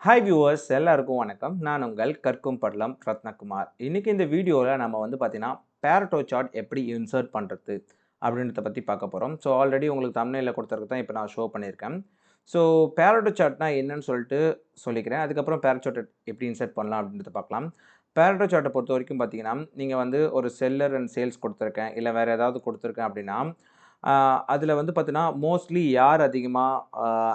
Hi viewers, எல்லாருக்கும் வணக்கம். நான் உங்கள் கற்கும் படலம் ரத்னகுமார். இன்னைக்கு இந்த வீடியோல நம்ம பார்த்தீங்கன்னா, Pareto Chart எப்படி இன்சர்ட் பண்றது அப்படின்றத பத்தி பார்க்க போறோம். ஸோ ஆல்ரெடி உங்களுக்கு தம்ப்நெயில்ல கொடுத்திருக்கு தான் இப்போ நான் ஷோ பண்ணியிருக்கேன். ஸோ Pareto Chartனா என்னன்னு சொல்லிட்டு சொல்லிக்கிறேன். அதுக்கப்புறம் Pareto Chart எப்படி இன்சர்ட் பண்ணலாம் அப்படின்றத பார்க்கலாம். Pareto Chartஐ பொறுத்தவரைக்கும் பார்த்தீங்கன்னா, நீங்க ஒரு செல்லர் அண்ட் சேல்ஸ் கொடுத்துருக்கேன், இல்ல வேற ஏதாவது கொடுத்துருக்கேன் அப்படின்னா, அதில பார்த்தீங்கன்னா, மோஸ்ட்லி யார் அதிகமா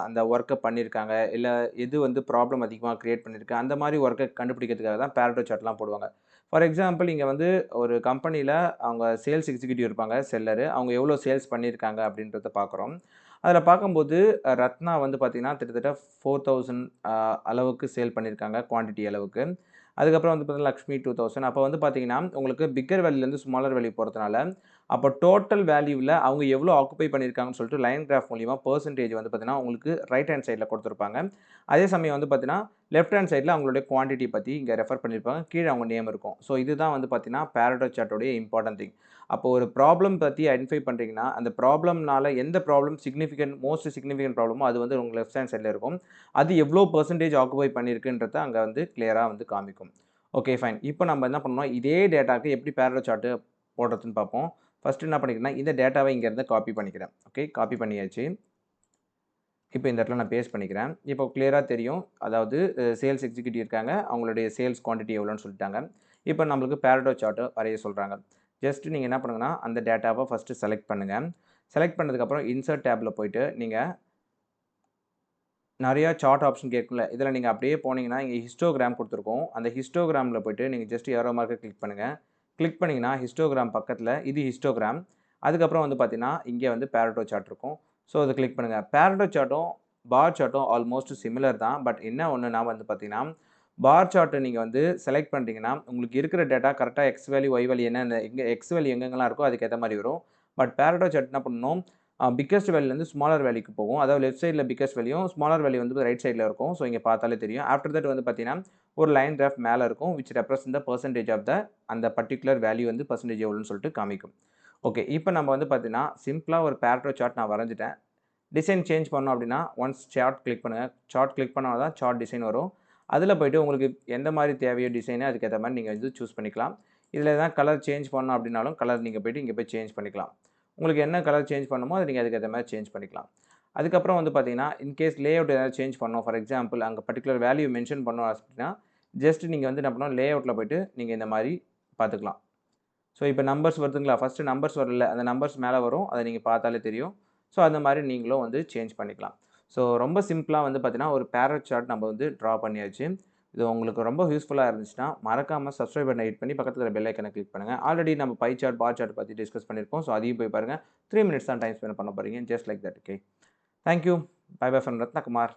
அந்த வொர்க்க பண்ணியிருக்காங்க, இல்ல எது ப்ராப்ளம் அதிகமா கிரியேட் பண்ணியிருக்கு, அந்த மாரி வொர்க்க கண்டுபிடிக்கிறதுக்காக தான் Pareto சார்ட்லாம் போடுவாங்க. ஃபார் எக்ஸாம்பிள் இங்க ஒரு கம்பெனியில அவங்க சேல்ஸ் எக்ஸிக்யூட்டிவ் இருப்பாங்க, செல்லரு. அவங்க எவ்வளோ சேல்ஸ் பண்ணியிருக்காங்க அப்படின்றத பார்க்குறோம். அதில பார்க்கும்போது ரத்னா பார்த்தீங்கன்னா, கிட்டத்தட்ட 4000 அளவுக்கு சேல் பண்ணியிருக்காங்க, குவான்டிட்டி அளவுக்கு. அதுக்கப்புறம் பார்த்தீங்கன்னா, லக்ஷ்மி 2000. அப்போ பார்த்தீங்கன்னா, உங்களுக்கு பிக்கர் வேல்யூலேருந்து ஸ்மாலர் வேல்யூ போறதுனால, அப்போ டோட்டல் வேல்யூல அவங்க எவ்வளோ ஆக்குபை பண்ணியிருக்காங்கன்னு சொல்லிட்டு லைன் கிராஃப் மூலியமா பெர்சன்டேஜ் பார்த்தீங்கன்னா, உங்களுக்கு ரைட் ஹேண்ட் சைட்ல குடுத்துருப்பாங்க. அதே சமயம் பார்த்தீங்கன்னா, லெஃப்ட் ஹேண்ட் சைட்ல அவங்களுடைய குவான்டிட்டி பத்தி இங்க ரெஃபர் பண்ணியிருப்பாங்க. கீழ அவங்க நேம் இருக்கும். ஸோ இதுதான் பார்த்தீங்கன்னா, Pareto சார்ட்டோடைய இம்பார்ட்டன்ட் திங். அப்போ ஒரு ப்ராப்ளம் பத்தி ஐடென்டிஃபை பண்றீங்கன்னா, அந்த ப்ராப்ளம்னால எந்த ப்ராப்ளம் மோஸ்ட் சிக்னிஃபிகன்ட் ப்ராப்ளமோ அது உங்க லெஃப்ட் ஹேண்ட் சைட்ல இருக்கும். அது எவ்வளோ பெர்சன்டேஜ் ஆக்குபை பண்ணியிருக்குன்றத அங்க கிளியரா காமிக்கும். Okay fine. இப்போ நம்ம என்ன பண்ணணும், இதே டேட்டாக்கு எப்படி Pareto சார்ட் போடுறதுன்னு பார்ப்போம். ஃபர்ஸ்ட் என்ன பண்ணிக்கிறேன்னா, இந்த டேட்டாவை இங்கேருந்து காப்பி பண்ணிக்கிறேன். ஓகே, காப்பி பண்ணியாச்சு. இப்போ இந்த இடத்துல நான் பேஸ்ட் பண்ணிக்கிறேன். இப்போ கிளியரா தெரியும். அதாவது சேல்ஸ் எக்ஸிக்யூட்டிவ் இருக்காங்க. அவங்களுடைய சேல்ஸ் குவான்டிட்டி எவ்வளோன்னு சொல்லிட்டாங்க. இப்போ நம்மளுக்கு Pareto சார்ட் வரைய சொல்றாங்க. ஜஸ்ட் நீங்க என்ன பண்ணுங்கன்னா, அந்த டேட்டாவ ஃபர்ஸ்ட் செலக்ட் பண்ணுங்க. செலக்ட் பண்ணதுக்கப்புறம் இன்சர்ட் டேப்ல போயிட்டு நீங்க நெறைய சார்ட் ஆப்ஷன் கேட்கும்ல. இதில நீங்க அப்படியே போனீங்கன்னா, இங்க ஹிஸ்டோகிராம் குடுத்துருக்கும். அந்த ஹிஸ்டோகிராம்ல போயிட்டு நீங்க ஜஸ்ட் ஏரோ மார்க்க கிளிக் பண்ணுங்க. கிளிக் பண்ணீங்கன்னா, ஹிஸ்டோகிராம் பக்கத்தில இது ஹிஸ்டோகிராம். அதுக்கப்புறம் பார்த்தீங்கன்னா, இங்க Pareto சார்ட் இருக்கும். ஸோ அத கிளிக் பண்ணுங்க. Pareto சார்ட்டும், பார் சார்ட்டும் ஆல்மோஸ்ட் சிமிலர் தான். பட் என்ன ஒண்ணுனா பார்த்தீங்கன்னா, பார் சார்ட் நீங்க செலக்ட் பண்ணிட்டீங்கன்னா, உங்களுக்கு இருக்கிற டேட்டா கரெக்ட்டா எக்ஸ் வேல்யூ, ஒய் வேல்யூ என்னென்ன எங்க எக்ஸ் வேல்யூ எங்கெங்கலாம் இருக்கோ அதுக்கு ஏத்த மாரி வரும். பட் Pareto சார்ட் என்ன பண்ணணும், பிக்கஸ்ட் வேல்யூலேருந்து ஸ்மாலர் வேல்யூக்கு போகும். அதாவது லெஃப்ட் சைட்ல பிக்கஸ்ட் வேல்யூயும், ஸ்மாலர் வேல்யூ ரைட் சைட்ல இருக்கும். ஸோ இங்க பார்த்தாலே தெரியும். ஆஃப்டர் தட் பார்த்தீங்கன்னா, ஒரு லைன் கிராஃப் மேல இருக்கும். Which represent the percentage of the அந்த பர்ட்டிகுலர் வேல்யூ பெர்சன்டேஜ் எவ்வளோன்னு சொல்லிட்டு காமிக்கும். ஓகே. இப்போ நம்ம பார்த்தீங்கன்னா, சிம்பிளா ஒரு Pareto சார்ட் நான் வரைஞ்சுட்டேன். டிசைன் சேஞ்ச் பண்ணோம் அப்படின்னா, ஒன்ஸ் சார்ட் கிளிக் பண்ணுங்க. சார்ட் கிளிக் பண்ணா தான் சார்ட் டிசைன் வரும். அதில போயிட்டு உங்களுக்கு எந்த மாரி தேவையோ டிசைன் அதுக்கேத்த மாரி நீங்க சூஸ் பண்ணிக்கலாம். இதில எதனா கலர் சேஞ்ச் பண்ணணும் அப்படின்னாலும், கலர் நீங்க போயிட்டு இங்க போய் சேஞ்ச் பண்ணிக்கலாம். உங்களுக்கு என்ன கலர் சேஞ்ச் பண்ணணுமோ, அத நீங்க அதுக்கேத்த மாரி சேஞ்ச் பண்ணிக்கலாம். அதுக்கப்புறம் பார்த்தீங்கன்னா, இன்கேஸ் லேஅவுட் ஏதாவது சேஞ்ச் பண்ணணும். ஃபார் எக்ஸாம்பிள் அங்க பர்ட்டிகுலர் வேல்யூ மென்ஷன் பண்ணணும் அப்படின்னா, ஜஸ்ட் நீங்க என்ன பண்ணணும், லேஅவுட்ல போயிட்டு நீங்க இந்த மாரி பார்த்துக்கலாம். ஸோ இப்போ நம்பர்ஸ் வருதுங்களா? ஃபர்ஸ்ட் நம்பர்ஸ் வரல. அந்த நம்பர்ஸ் மேல வரும். அத நீங்க பார்த்தாலே தெரியும். ஸோ அந்த மாரி நீங்களும் சேஞ்ச் பண்ணிக்கலாம். ஸோ ரொம்ப சிம்பிளா பார்த்தீங்கன்னா, ஒரு Pareto சார்ட் நம்ம டிரா பண்ணியாச்சு. இது உங்களுக்கு ரொம்ப யூஸ்ஃபுல்லா இருந்துச்சுன்னா, மறக்காம சப்ஸ்கிரைப் பட்டன ஹிட் பண்ணி பக்கத்துல இருக்க பெல் ஐகான கிளிக் பண்ணுங்க. ஆல்ரெடி நம்ம பை சார்ட், பார் சார்ட் பத்தி டிஸ்கஸ் பண்ணியிருக்கோம். ஸோ அதையும் போய் பாருங்க. 3 மினிட்ஸ் தான் டைம் ஸ்பெண்ட் பண்ண போறீங்க. Just like that. Okay. Thank you. Bye bye from Rathnakumar.